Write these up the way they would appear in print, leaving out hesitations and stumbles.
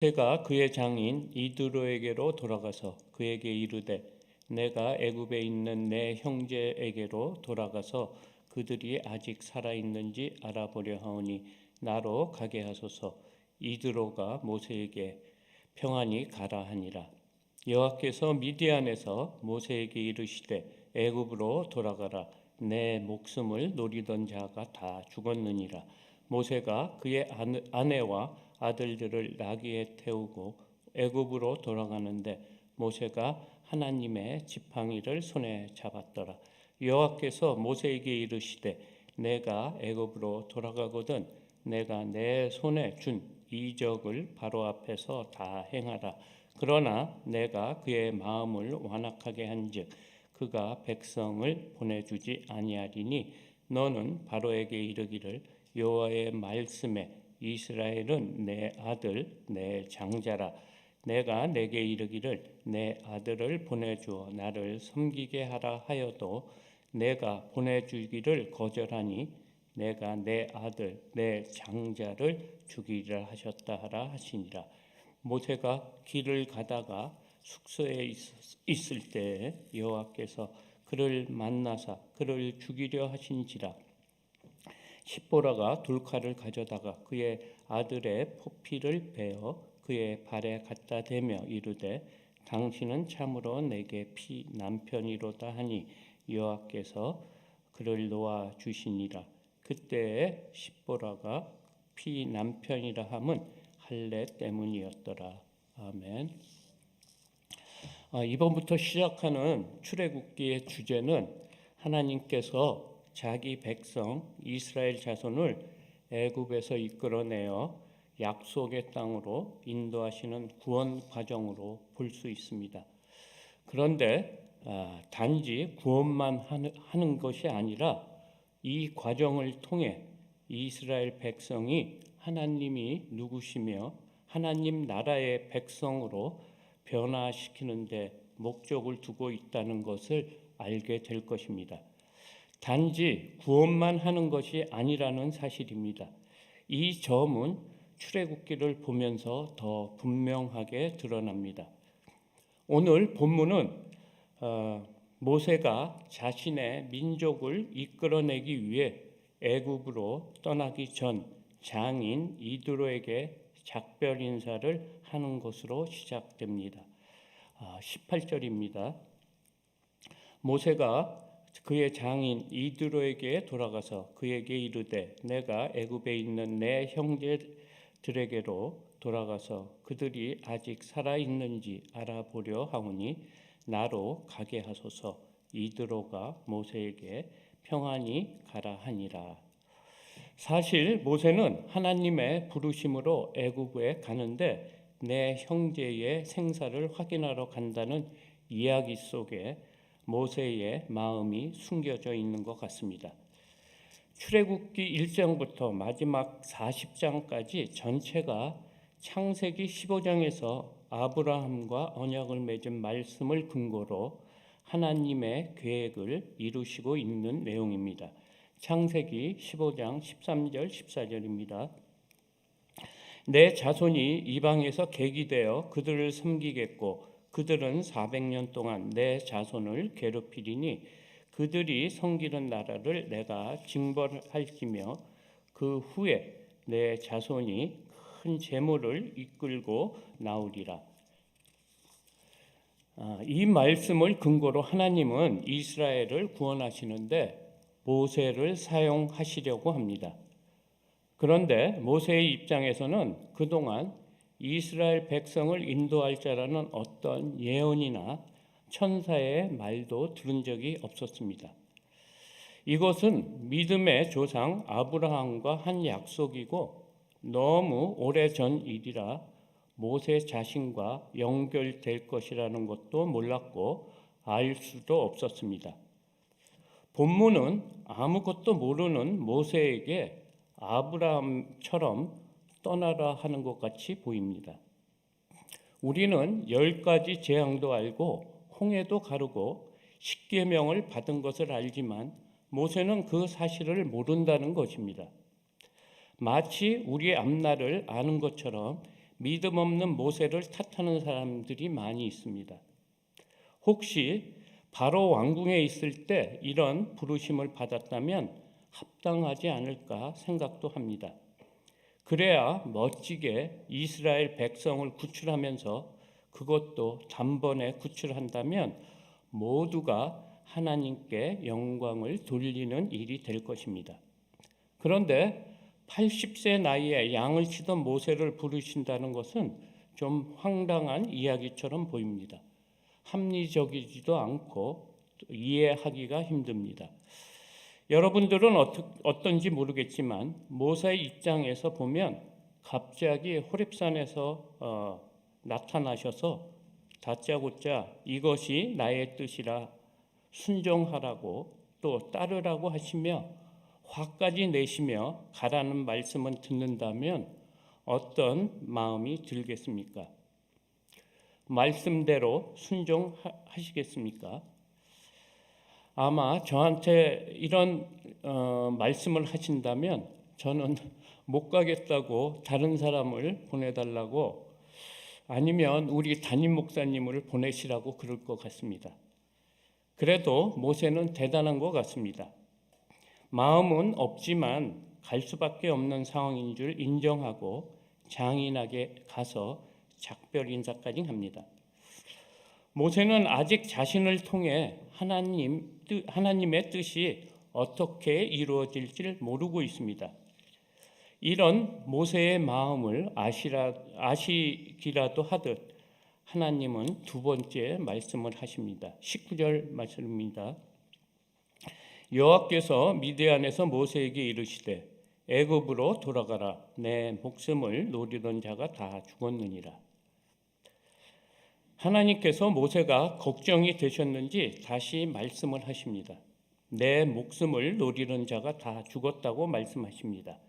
모세가 그의 장인 이드로에게로 돌아가서 그에게 이르되 내가 애굽에 있는 내 형제에게로 돌아가서 그들이 아직 살아 있는지 알아보려 하오니 나로 가게 하소서. 이드로가 모세에게 평안히 가라 하니라. 여호와께서 미디안에서 모세에게 이르시되 애굽으로 돌아가라. 내 목숨을 노리던 자가 다 죽었느니라. 모세가 그의 아내와 아들들을 나귀에 태우고 애굽으로 돌아가는데 모세가 하나님의 지팡이를 손에 잡았더라. 여호와께서 모세에게 이르시되 내가 애굽으로 돌아가거든 내가 내 손에 준 이적을 바로 앞에서 다 행하라. 그러나 내가 그의 마음을 완악하게 한즉 그가 백성을 보내주지 아니하리니 너는 바로에게 이르기를 여호와의 말씀에 이스라엘은 내 아들 내 장자라. 내가 내게 이르기를 내 아들을 보내주어 나를 섬기게 하라 하여도 내가 보내주기를 거절하니 내가 내 아들 내 장자를 죽이리라 하셨다 하라 하시니라. 모세가 길을 가다가 숙소에 있을 때 여호와께서 그를 만나사 그를 죽이려 하신지라. 십보라가 돌칼을 가져다가 그의 아들의 포피를 베어 그의 발에 갖다 대며 이르되 당신은 참으로 내게 피 남편이로다 하니 여호와께서 그를 놓아 주시니라. 그때에 십보라가 피 남편이라 함은 할례 때문이었더라. 아멘. 이번부터 시작하는 출애굽기의 주제는 하나님께서 자기 백성 이스라엘 자손을 애굽에서 이끌어내어 약속의 땅으로 인도하시는 구원 과정으로 볼 수 있습니다. 그런데 단지 구원만 하는 것이 아니라 이 과정을 통해 이스라엘 백성이 하나님이 누구시며 하나님 나라의 백성으로 변화시키는 데 목적을 두고 있다는 것을 알게 될 것입니다. 단지 구원만 하는 것이 아니라는 사실입니다. 이 점은 출애굽기를 보면서 더 분명하게 드러납니다. 오늘 본문은 모세가 자신의 민족을 이끌어내기 위해 애굽으로 떠나기 전 장인 이드로에게 작별 인사를 하는 것으로 시작됩니다. 18절입니다. 모세가 그의 장인 이드로에게 돌아가서 그에게 이르되 내가 애굽에 있는 내 형제들에게로 돌아가서 그들이 아직 살아 있는지 알아보려 하오니 나로 가게 하소서. 이드로가 모세에게 평안히 가라 하니라. 사실 모세는 하나님의 부르심으로 애굽에 가는데 내 형제의 생사를 확인하러 간다는 이야기 속에 모세의 마음이 숨겨져 있는 것 같습니다. 출애굽기 1장부터 마지막 40장까지 전체가 창세기 15장에서 아브라함과 언약을 맺은 말씀을 근거로 하나님의 계획을 이루시고 있는 내용입니다. 창세기 15장 13절 14절입니다. 내 자손이 이방에서 객이 되어 그들을 섬기겠고 그들은 400년 동안 내 자손을 괴롭히리니 그들이 섬기는 나라를 내가 징벌할지며 그 후에 내 자손이 큰 재물을 이끌고 나오리라. 이 말씀을 근거로 하나님은 이스라엘을 구원하시는데 모세를 사용하시려고 합니다. 그런데 모세의 입장에서는 그동안 이스라엘 백성을 인도할 자라는 어떤 예언이나 천사의 말도 들은 적이 없었습니다. 이것은 믿음의 조상 아브라함과 한 약속이고 너무 오래전 일이라 모세 자신과 연결될 것이라는 것도 몰랐고 알 수도 없었습니다. 본문은 아무것도 모르는 모세에게 아브라함처럼 떠나라 하는 것 같이 보입니다. 우리는 10가지 재앙도 알고 홍해도 가르고 십계명을 받은 것을 알지만 모세는 그 사실을 모른다는 것입니다. 마치 우리의 앞날을 아는 것처럼 믿음 없는 모세를 탓하는 사람들이 많이 있습니다. 혹시 바로 왕궁에 있을 때 이런 부르심을 받았다면 합당하지 않을까 생각도 합니다. 그래야 멋지게 이스라엘 백성을 구출하면서 그것도 단번에 구출한다면 모두가 하나님께 영광을 돌리는 일이 될 것입니다. 그런데 80세 나이에 양을 치던 모세를 부르신다는 것은 좀 황당한 이야기처럼 보입니다. 합리적이지도 않고 이해하기가 힘듭니다. 여러분들은 어떤지 모르겠지만 모세의 입장에서 보면 갑자기 호렙산에서 나타나셔서 다짜고짜 이것이 나의 뜻이라 순종하라고 또 따르라고 하시며 화까지 내시며 가라는 말씀을 듣는다면 어떤 마음이 들겠습니까? 말씀대로 순종하시겠습니까? 아마 저한테 이런 말씀을 하신다면 저는 못 가겠다고 다른 사람을 보내달라고 아니면 우리 담임 목사님을 보내시라고 그럴 것 같습니다. 그래도 모세는 대단한 것 같습니다. 마음은 없지만 갈 수밖에 없는 상황인 줄 인정하고 장인에게 가서 작별 인사까지 합니다. 모세는 아직 자신을 통해 하나님의 뜻이 어떻게 이루어질지 모르고 있습니다. 이런 모세의 마음을 아시기라도 하듯 하나님은 두 번째 말씀을 하십니다. 19절 말씀입니다. 여호와께서 미디안에서 모세에게 이르시되 애굽으로 돌아가라. 내 목숨을 노리던 자가 다 죽었느니라. 하나님께서 모세가 걱정이 되셨는지 다시 말씀을 하십니다. 내 목숨을 노리는 자가 다 죽었다고 말씀하십니다.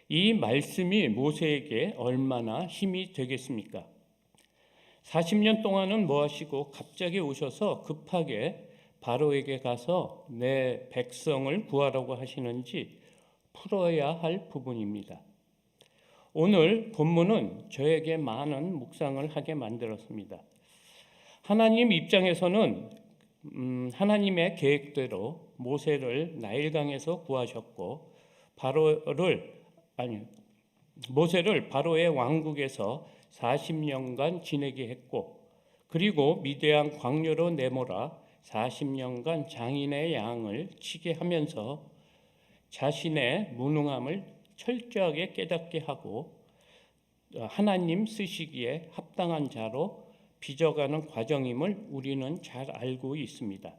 이 말씀이 모세에게 얼마나 힘이 되겠습니까? 40년 동안은 뭐 하시고 갑자기 오셔서 급하게 바로에게 가서 내 백성을 구하라고 하시는지 풀어야 할 부분입니다. 오늘 본문은 저에게 많은 묵상을 하게 만들었습니다. 하나님 입장에서는 하나님의 계획대로 모세를 나일강에서 구하셨고 모세를 바로의 왕국에서 40년간 지내게 했고 그리고 미디안 광야로 내몰아 40년간 장인의 양을 치게 하면서 자신의 무능함을 철저하게 깨닫게 하고 하나님 쓰시기에 합당한 자로 빚어가는 과정임을 우리는 잘 알고 있습니다.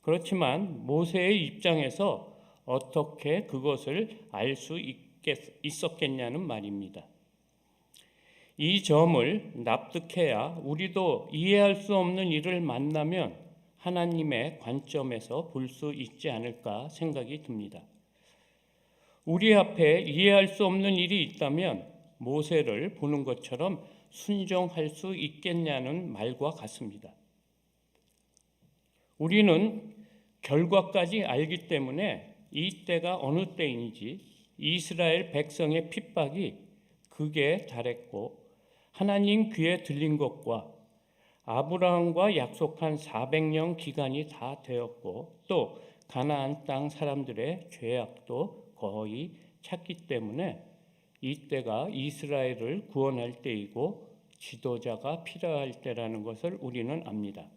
그렇지만 모세의 입장에서 어떻게 그것을 알 수 있었겠냐는 말입니다. 이 점을 납득해야 우리도 이해할 수 없는 일을 만나면 하나님의 관점에서 볼 수 있지 않을까 생각이 듭니다. 우리 앞에 이해할 수 없는 일이 있다면 모세를 보는 것처럼 순종할 수 있겠냐는 말과 같습니다. 우리는 결과까지 알기 때문에 이 때가 어느 때인지 이스라엘 백성의 핍박이 극에 달했고 하나님 귀에 들린 것과 아브라함과 약속한 400년 기간이 다 되었고 또 가나안 땅 사람들의 죄악도 거의 찼기 때문에 이때가 이스라엘을 구원할 때이고 지도자가 필요할 때라는 것을 우리는 압니다.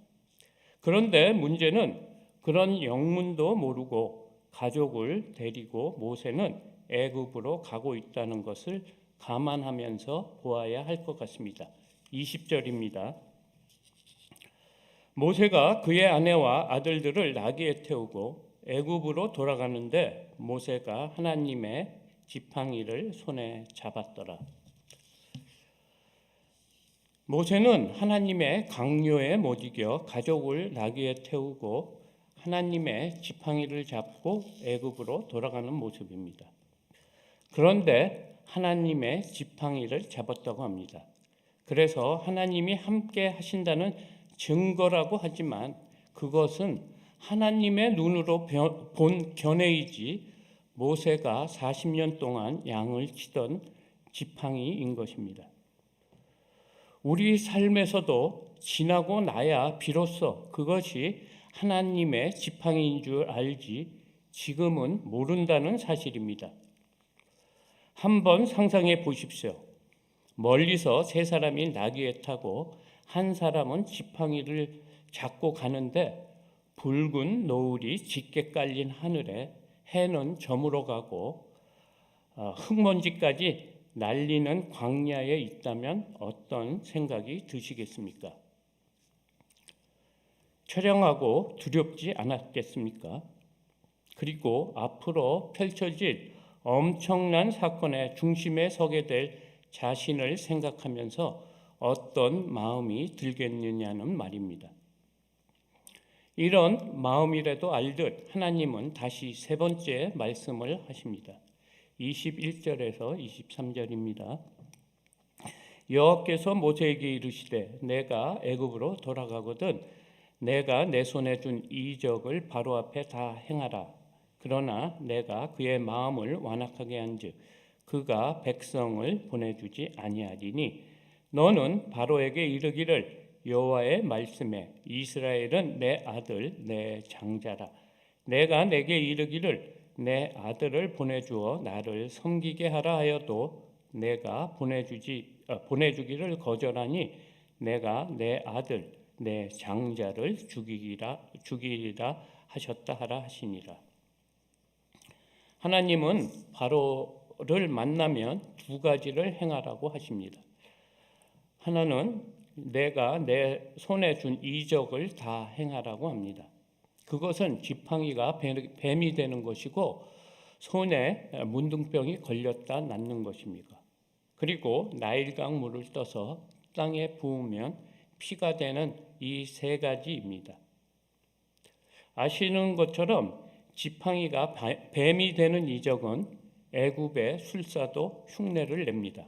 그런데 문제는 그런 영문도 모르고 가족을 데리고 모세는 애굽으로 가고 있다는 것을 감안하면서 보아야 할 것 같습니다. 20절입니다. 모세가 그의 아내와 아들들을 나귀에 태우고 애굽으로 돌아가는데 모세가 하나님의 지팡이를 손에 잡았더라. 모세는 하나님의 강요에 못 이겨 가족을 나귀에 태우고 하나님의 지팡이를 잡고 애굽으로 돌아가는 모습입니다. 그런데 하나님의 지팡이를 잡았다고 합니다. 그래서 하나님이 함께 하신다는 증거라고 하지만 그것은 하나님의 눈으로 본 견해이지 모세가 40년 동안 양을 치던 지팡이인 것입니다. 우리 삶에서도 지나고 나야 비로소 그것이 하나님의 지팡이인 줄 알지 지금은 모른다는 사실입니다. 한번 상상해 보십시오. 멀리서 세 사람이 나귀에 타고 한 사람은 지팡이를 잡고 가는데 붉은 노을이 짙게 깔린 하늘에 해는 저물어 가고 흙먼지까지 날리는 광야에 있다면 어떤 생각이 드시겠습니까? 처량하고 두렵지 않았겠습니까? 그리고 앞으로 펼쳐질 엄청난 사건의 중심에 서게 될 자신을 생각하면서 어떤 마음이 들겠느냐는 말입니다. 이런 마음이라도 알듯 하나님은 다시 세 번째 말씀을 하십니다. 21절에서 23절입니다. 여호와께서 모세에게 이르시되 내가 애굽으로 돌아가거든 내가 내 손에 준 이적을 바로 앞에 다 행하라. 그러나 내가 그의 마음을 완악하게 한즉 그가 백성을 보내주지 아니하리니 너는 바로에게 이르기를 여호와의 말씀에 이스라엘은 내 아들 내 장자라. 내가 내게 이르기를 내 아들을 보내주어 나를 섬기게 하라 하여도 내가 보내주기를 거절하니 내가 내 아들 내 장자를 죽이리라 하셨다 하라 하시니라. 하나님은 바로를 만나면 두 가지를 행하라고 하십니다. 하나는 내가 내 손에 준 이적을 다 행하라고 합니다. 그것은 지팡이가 뱀이 되는 것이고 손에 문둥병이 걸렸다 낫는 것입니다. 그리고 나일강 물을 떠서 땅에 부으면 피가 되는 이 세 가지입니다. 아시는 것처럼 지팡이가 뱀이 되는 이적은 애굽의 술사도 흉내를 냅니다.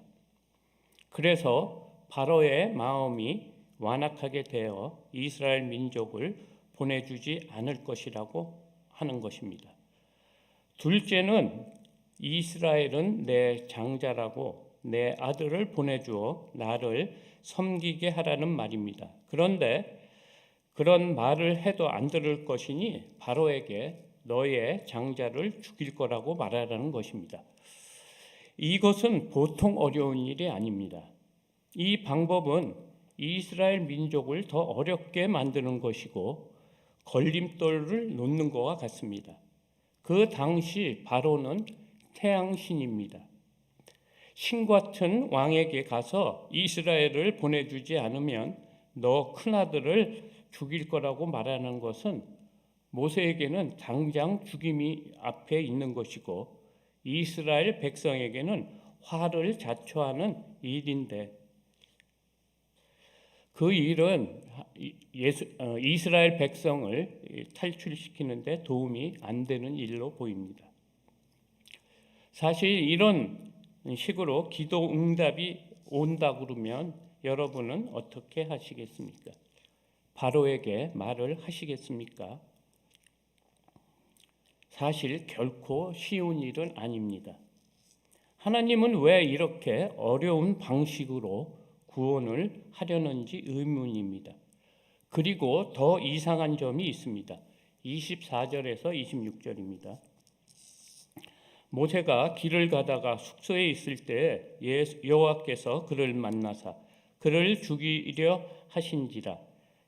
그래서 바로의 마음이 완악하게 되어 이스라엘 민족을 보내주지 않을 것이라고 하는 것입니다. 둘째는 이스라엘은 내 장자라고 내 아들을 보내주어 나를 섬기게 하라는 말입니다. 그런데 그런 말을 해도 안 들을 것이니 바로에게 너의 장자를 죽일 거라고 말하라는 것입니다. 이것은 보통 어려운 일이 아닙니다. 이 방법은 이스라엘 민족을 더 어렵게 만드는 것이고 걸림돌을 놓는 것과 같습니다. 그 당시 바로는 태양신입니다. 신 같은 왕에게 가서 이스라엘을 보내주지 않으면 너 큰아들을 죽일 거라고 말하는 것은 모세에게는 당장 죽임이 앞에 있는 것이고 이스라엘 백성에게는 화를 자초하는 일인데 그 일은 이스라엘 백성을 탈출시키는 데 도움이 안 되는 일로 보입니다. 사실 이런 식으로 기도 응답이 온다 그러면 여러분은 어떻게 하시겠습니까? 바로에게 말을 하시겠습니까? 사실 결코 쉬운 일은 아닙니다. 하나님은 왜 이렇게 어려운 방식으로 구원을 하려는지 의문입니다. 그리고 더 이상한 점이 있습니다. 24절에서 26절입니다. 모세가 길을 가다가 숙소에 있을 때 여호와께서 그를 만나사 그를 죽이려 하신지라.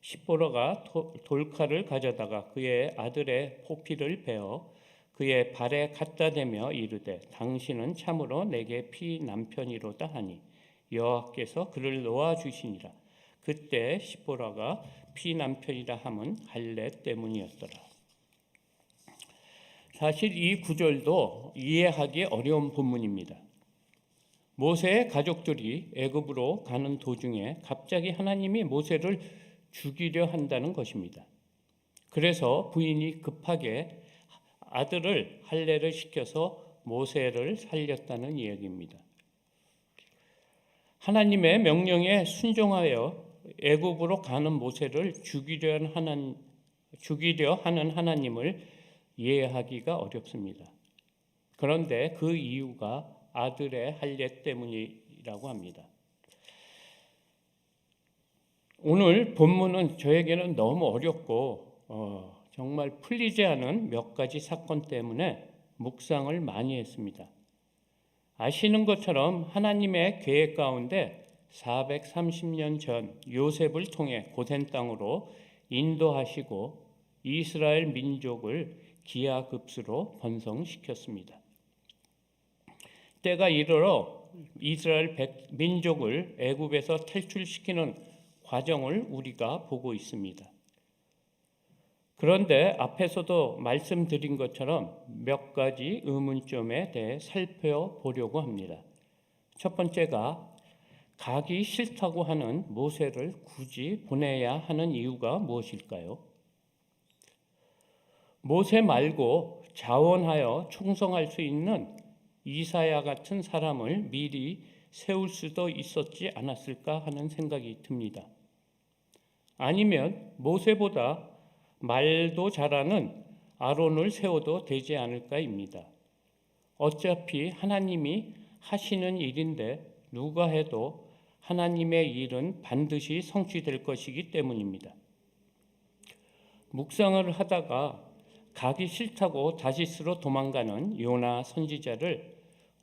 십보라가 돌칼을 가져다가 그의 아들의 포피를 베어 그의 발에 갖다 대며 이르되 당신은 참으로 내게 피남편이로다 하니 여호와께서 그를 놓아 주시니라. 그때 십보라가 피남편이라 함은 할례 때문이었더라. 사실 이 구절도 이해하기 어려운 본문입니다. 모세의 가족들이 애굽으로 가는 도중에 갑자기 하나님이 모세를 죽이려 한다는 것입니다. 그래서 부인이 급하게 아들을 할례를 시켜서 모세를 살렸다는 이야기입니다. 하나님의 명령에 순종하여 애굽으로 가는 모세를 죽이려 하는 하나님을 이해하기가 어렵습니다. 그런데 그 이유가 아들의 할례 때문이라고 합니다. 오늘 본문은 저에게는 너무 어렵고 정말 풀리지 않은 몇 가지 사건 때문에 묵상을 많이 했습니다. 아시는 것처럼 하나님의 계획 가운데 430년 전 요셉을 통해 고센 땅으로 인도하시고 이스라엘 민족을 기하급수로 번성시켰습니다. 때가 이르러 이스라엘 민족을 애굽에서 탈출시키는 과정을 우리가 보고 있습니다. 그런데 앞에서도 말씀드린 것처럼 몇 가지 의문점에 대해 살펴보려고 합니다. 첫 번째가 가기 싫다고 하는 모세를 굳이 보내야 하는 이유가 무엇일까요? 모세 말고 자원하여 충성할 수 있는 이사야 같은 사람을 미리 세울 수도 있었지 않았을까 하는 생각이 듭니다. 아니면 모세보다 말도 잘하는 아론을 세워도 되지 않을까입니다. 어차피 하나님이 하시는 일인데 누가 해도 하나님의 일은 반드시 성취될 것이기 때문입니다. 묵상을 하다가 가기 싫다고 다시스로 도망가는 요나 선지자를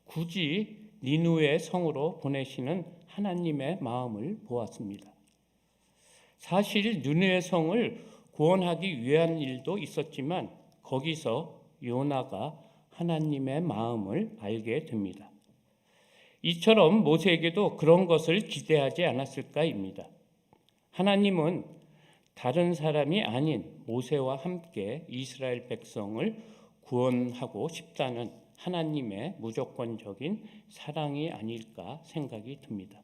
굳이 니누의 성으로 보내시는 하나님의 마음을 보았습니다. 사실 니누의 성을 구원하기 위한 일도 있었지만 거기서 요나가 하나님의 마음을 알게 됩니다. 이처럼 모세에게도 그런 것을 기대하지 않았을까입니다. 하나님은 다른 사람이 아닌 모세와 함께 이스라엘 백성을 구원하고 싶다는 하나님의 무조건적인 사랑이 아닐까 생각이 듭니다.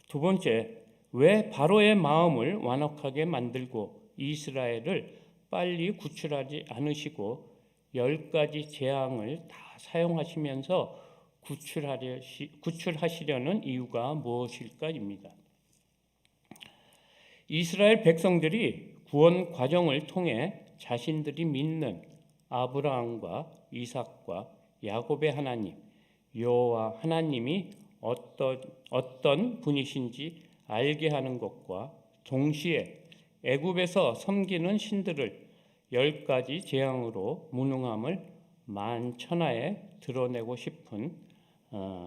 두 번째, 왜 바로의 마음을 완악하게 만들고 이스라엘을 빨리 구출하지 않으시고 10가지 재앙을 다 사용하시면서 구출하시려는 이유가 무엇일까입니다. 이스라엘 백성들이 구원 과정을 통해 자신들이 믿는 아브라함과 이삭과 야곱의 하나님 여호와 하나님이 어떤 분이신지 알게 하는 것과 동시에 애굽에서 섬기는 신들을 10가지 재앙으로 무능함을 만천하에 드러내고 싶은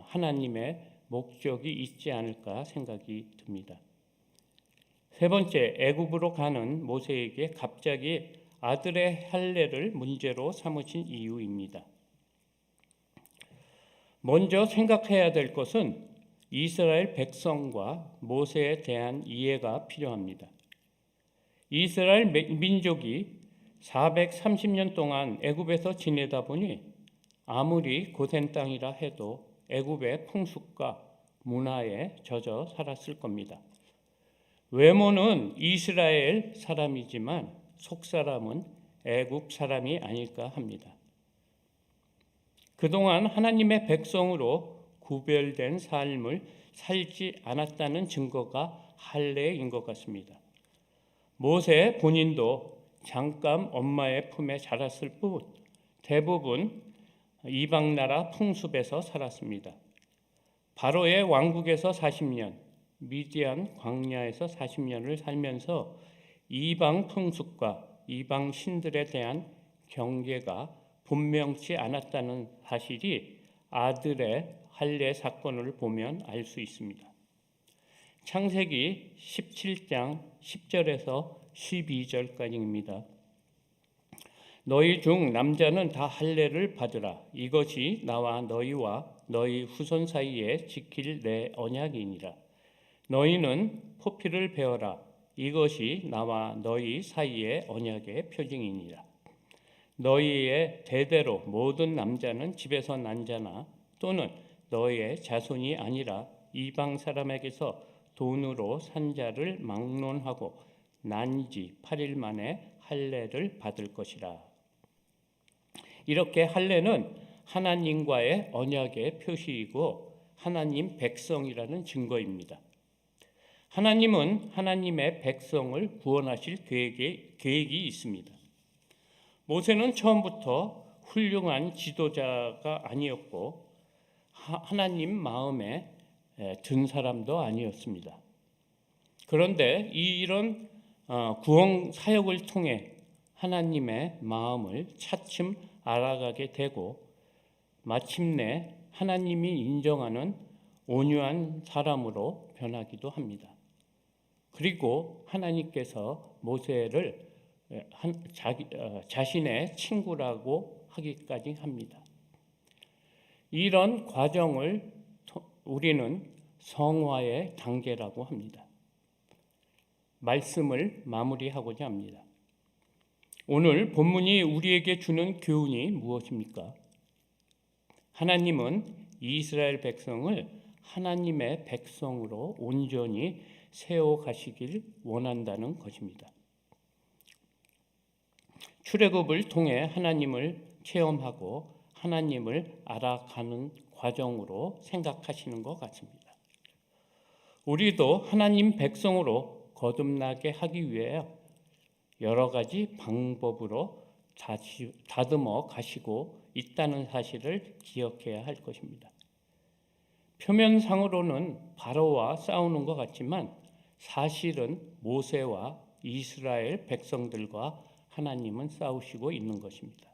하나님의 목적이 있지 않을까 생각이 듭니다. 세 번째, 애굽으로 가는 모세에게 갑자기 아들의 할례를 문제로 삼으신 이유입니다. 먼저 생각해야 될 것은 이스라엘 백성과 모세에 대한 이해가 필요합니다. 이스라엘 민족이 430년 동안 애굽에서 지내다 보니 아무리 고센 땅이라 해도 애굽의 풍습과 문화에 젖어 살았을 겁니다. 외모는 이스라엘 사람이지만 속사람은 애굽 사람이 아닐까 합니다. 그동안 하나님의 백성으로 구별된 삶을 살지 않았다는 증거가 할례인 것 같습니다. 모세 본인도 잠깐 엄마의 품에 자랐을 뿐 대부분 이방 나라 풍습에서 살았습니다. 바로의 왕국에서 40년, 미디안 광야에서 40년을 살면서 이방 풍습과 이방 신들에 대한 경계가 분명치 않았다는 사실이 아들의 할례 사건을 보면 알 수 있습니다. 창세기 17장 10절에서 12절까지입니다. 너희 중 남자는 다 할례를 받으라. 이것이 나와 너희와 너희 후손 사이에 지킬 내 언약이니라. 너희는 포피를 베어라. 이것이 나와 너희 사이의 언약의 표징이니라. 너희의 대대로 모든 남자는 집에서 난 자나 또는 너희의 자손이 아니라 이방 사람에게서 돈으로 산 자를 막론하고 난 지 8일 만에 할례를 받을 것이라. 이렇게 할례는 하나님과의 언약의 표시이고 하나님 백성이라는 증거입니다. 하나님은 하나님의 백성을 구원하실 계획이 있습니다. 모세는 처음부터 훌륭한 지도자가 아니었고 하나님 마음에 든 사람도 아니었습니다. 그런데 이런 구원 사역을 통해 하나님의 마음을 차츰 알아가게 되고 마침내 하나님이 인정하는 온유한 사람으로 변하기도 합니다. 그리고 하나님께서 모세를 자신의 친구라고 하기까지 합니다. 이런 과정을 우리는 성화의 단계라고 합니다. 말씀을 마무리하고자 합니다. 오늘 본문이 우리에게 주는 교훈이 무엇입니까? 하나님은 이스라엘 백성을 하나님의 백성으로 온전히 세워가시길 원한다는 것입니다. 출애굽을 통해 하나님을 체험하고 하나님을 알아가는 과정으로 생각하시는 것 같습니다. 우리도 하나님 백성으로 거듭나게 하기 위해 여러 가지 방법으로 다듬어 가시고 있다는 사실을 기억해야 할 것입니다. 표면상으로는 바로와 싸우는 것 같지만 사실은 모세와 이스라엘 백성들과 하나님은 싸우시고 있는 것입니다.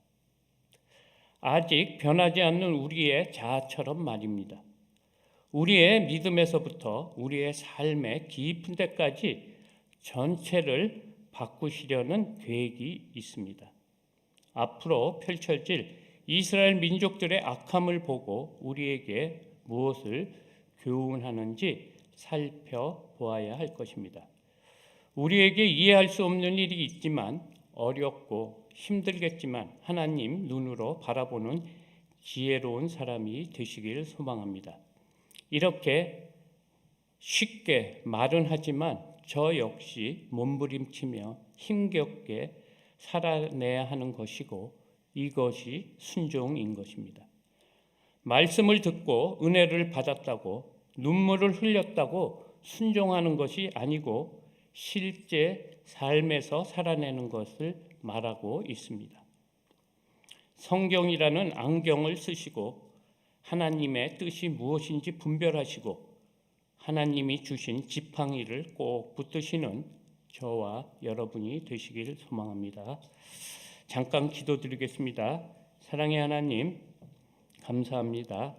아직 변하지 않는 우리의 자아처럼 말입니다. 우리의 믿음에서부터 우리의 삶의 깊은 데까지 전체를 바꾸시려는 계획이 있습니다. 앞으로 펼쳐질 이스라엘 민족들의 악함을 보고 우리에게 무엇을 교훈하는지 살펴보아야 할 것입니다. 우리에게 이해할 수 없는 일이 있지만 어렵고 힘들겠지만 하나님 눈으로 바라보는 지혜로운 사람이 되시길 소망합니다. 이렇게 쉽게 말은 하지만 저 역시 몸부림치며 힘겹게 살아내야 하는 것이고 이것이 순종인 것입니다. 말씀을 듣고 은혜를 받았다고 눈물을 흘렸다고 순종하는 것이 아니고 실제 삶에서 살아내는 것을 말하고 있습니다. 성경이라는 안경을 쓰시고 하나님의 뜻이 무엇인지 분별하시고 하나님이 주신 지팡이를 꼭 붙드시는 저와 여러분이 되시길 소망합니다. 잠깐 기도드리겠습니다. 사랑의 하나님, 감사합니다.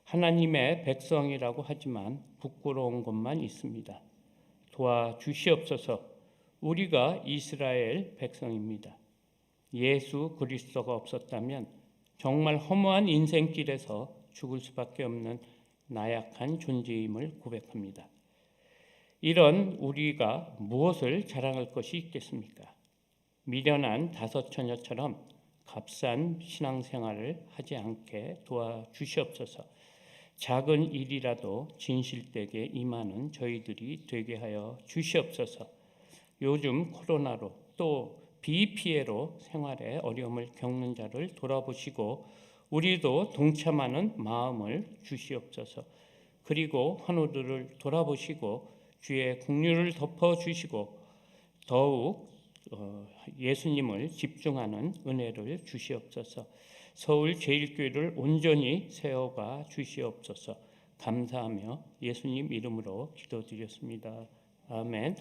하나님의 백성이라고 하지만 부끄러운 것만 있습니다. 도와주시옵소서. 우리가 이스라엘 백성입니다. 예수 그리스도가 없었다면 정말 허무한 인생길에서 죽을 수밖에 없는 나약한 존재임을 고백합니다. 이런 우리가 무엇을 자랑할 것이 있겠습니까? 미련한 다섯 처녀처럼 값싼 신앙생활을 하지 않게 도와주시옵소서. 작은 일이라도 진실되게 임하는 저희들이 되게 하여 주시옵소서. 요즘 코로나로 또 비피해로 생활에 어려움을 겪는 자를 돌아보시고 우리도 동참하는 마음을 주시옵소서. 그리고 환우들을 돌아보시고 주의 긍휼을 덮어주시고 더욱 예수님을 집중하는 은혜를 주시옵소서. 서울 제일교회를 온전히 세워가 주시옵소서. 감사하며 예수님 이름으로 기도드렸습니다. 아멘.